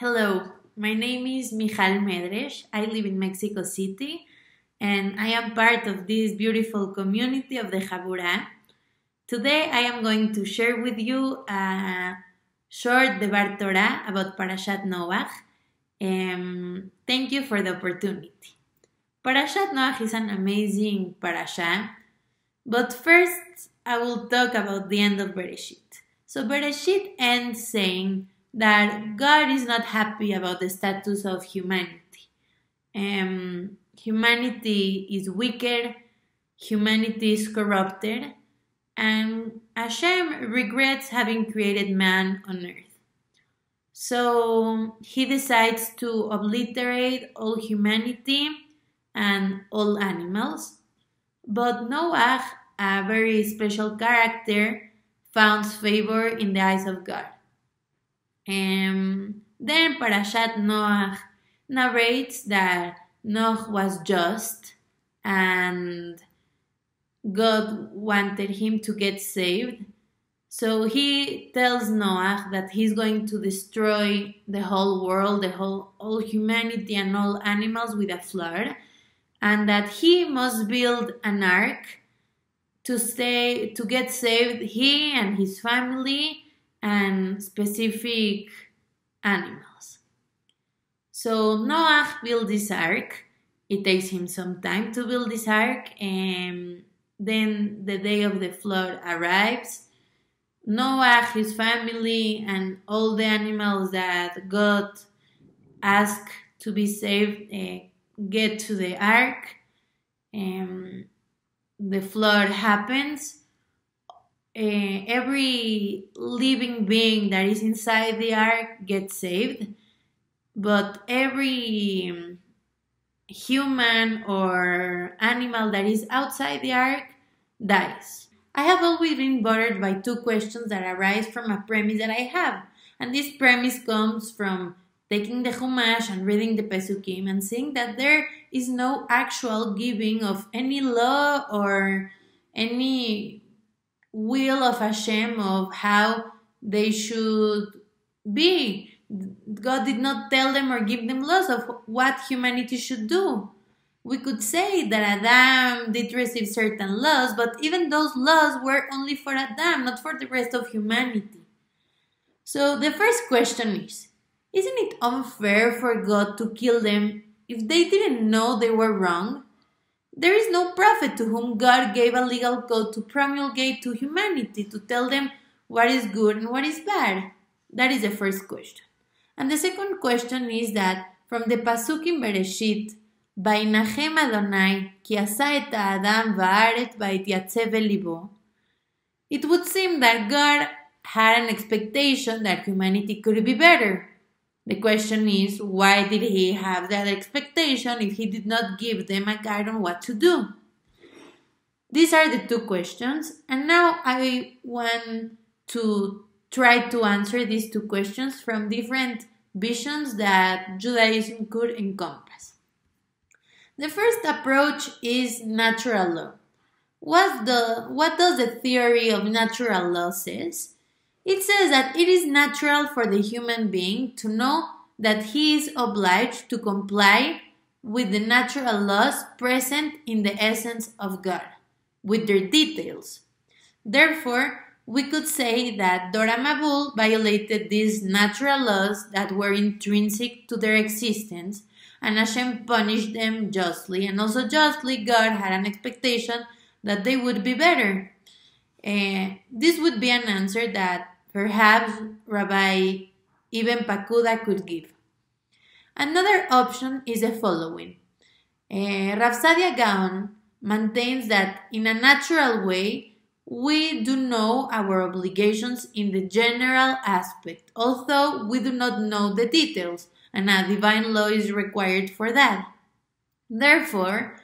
Hello, my name is Mijal Medresh. I live in Mexico City and I am part of this beautiful community of the Jabura. Today I am going to share with you a short Devar Torah about Parashat Noach. Thank you for the opportunity. Parashat Noach is an amazing parasha, but first I will talk about the end of Bereshit. So Bereshit ends saying that God is not happy about the status of humanity. Humanity is wicked, humanity is corrupted, and Hashem regrets having created man on earth. So he decides to obliterate all humanity and all animals. But Noah, a very special character, found favor in the eyes of God. Then Parashat Noach narrates that Noach was just and God wanted him to get saved. So he tells Noach that he's going to destroy the whole world, all humanity and all animals with a flood, and that he must build an ark to get saved, he and his family and specific animals. So Noach built this ark. It takes him some time to build this ark, and then the day of the flood arrives. Noach, his family, and all the animals that God asked to be saved get to the ark. The flood happens. Every living being that is inside the ark gets saved, but every human or animal that is outside the ark dies. I have always been bothered by two questions that arise from a premise that I have, and this premise comes from taking the Chumash and reading the Pesukim and seeing that there is no actual giving of any law or any will of Hashem of how they should be. God did not tell them or give them laws of what humanity should do. We could say that Adam did receive certain laws, but even those laws were only for Adam, not for the rest of humanity. So the first question is, isn't it unfair for God to kill them if they didn't know they were wrong? There is no prophet to whom God gave a legal code to promulgate to humanity, to tell them what is good and what is bad. That is the first question. And the second question is that from the Pasuk in Bereshit, Vainachem Adonai ki asa et ha'adam va'aretz va'ityatzeh belibo, it would seem that God had an expectation that humanity could be better. The question is, why did he have that expectation if he did not give them a guide on what to do? These are the two questions, and now I want to try to answer these two questions from different visions that Judaism could encompass. The first approach is natural law. What does the theory of natural law says? It says that it is natural for the human being to know that he is obliged to comply with the natural laws present in the essence of God, with their details. Therefore, we could say that Dora Mabul violated these natural laws that were intrinsic to their existence, and Hashem punished them justly, and also justly God had an expectation that they would be better. This would be an answer that perhaps Rabbi Ibn Pakuda could give. Another option is the following. Rav Sadia Gaon maintains that in a natural way, we do know our obligations in the general aspect, although we do not know the details, and a divine law is required for that. Therefore,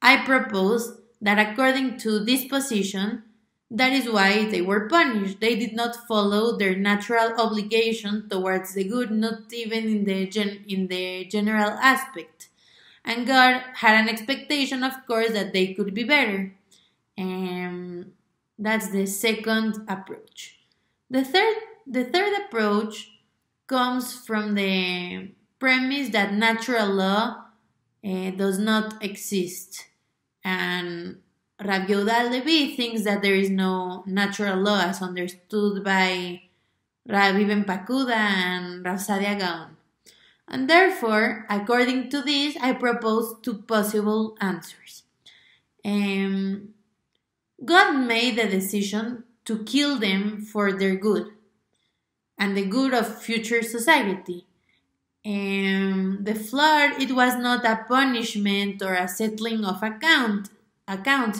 I propose that according to this position, that is why they were punished. They did not follow their natural obligation towards the good, not even in the general aspect. And God had an expectation, of course, that they could be better. That's the second approach. The third approach comes from the premise that natural law does not exist. And Rav Yehuda Levi thinks that there is no natural law as understood by Rabbi Ben Pakuda and Rav Sadia Gaon. And therefore, according to this, I propose two possible answers. God made the decision to kill them for their good and the good of future society. The flood, it was not a punishment or a settling of accounts.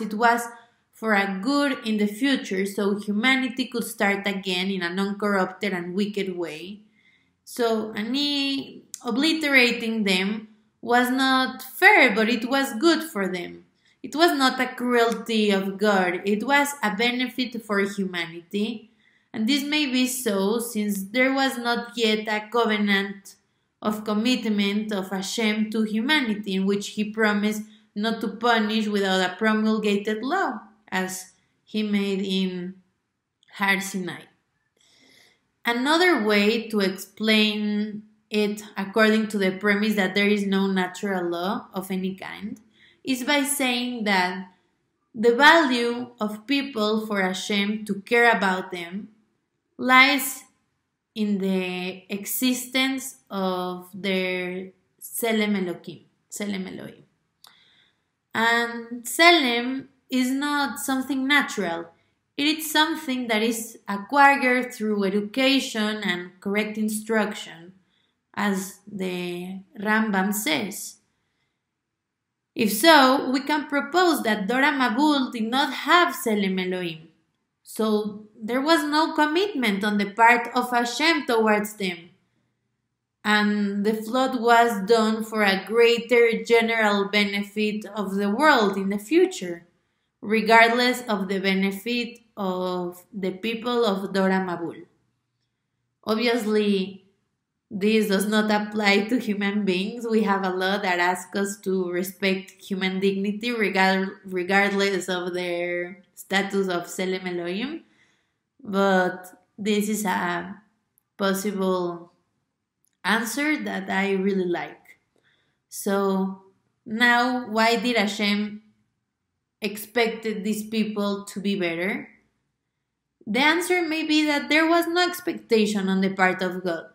It was for a good in the future, so humanity could start again in an uncorrupted and wicked way. So, obliterating them was not fair, but it was good for them. It was not a cruelty of God, it was a benefit for humanity. And this may be so since there was not yet a covenant of commitment of Hashem to humanity in which he promised not to punish without a promulgated law, as he made in Har Sinai. Another way to explain it according to the premise that there is no natural law of any kind is by saying that the value of people for Hashem to care about them lies in the existence of their Selem Elohim. And Selem is not something natural. It is something that is acquired through education and correct instruction, as the Rambam says. If so, we can propose that Dora Mabul did not have Selem Elohim. So there was no commitment on the part of Hashem towards them. And the flood was done for a greater general benefit of the world in the future, regardless of the benefit of the people of Dora Mabul. Obviously, this does not apply to human beings. We have a law that asks us to respect human dignity regardless of their status of Selem Elohim. But this is a possible answer that I really like. So now, why did Hashem expected these people to be better? The answer may be that there was no expectation on the part of God.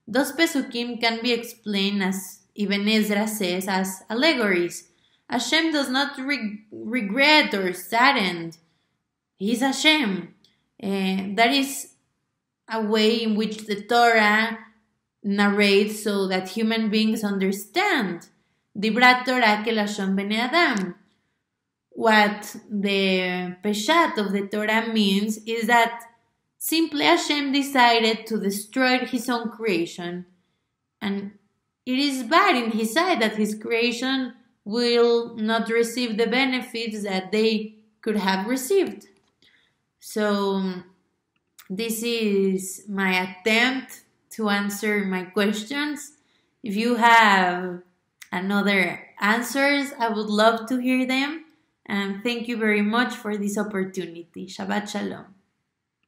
Those Pesukim can be explained, as Ibn Ezra says, as allegories. Hashem does not regret or sadden. He is Hashem. That is a way in which the Torah narrates so that human beings understand. Dibrat Torah kelashon bnei Adam. What the Peshat of the Torah means is that simply Hashem decided to destroy his own creation, and it is bad in his sight that his creation will not receive the benefits that they could have received. So this is my attempt to answer my questions. If you have another answers, I would love to hear them. And thank you very much for this opportunity. Shabbat Shalom.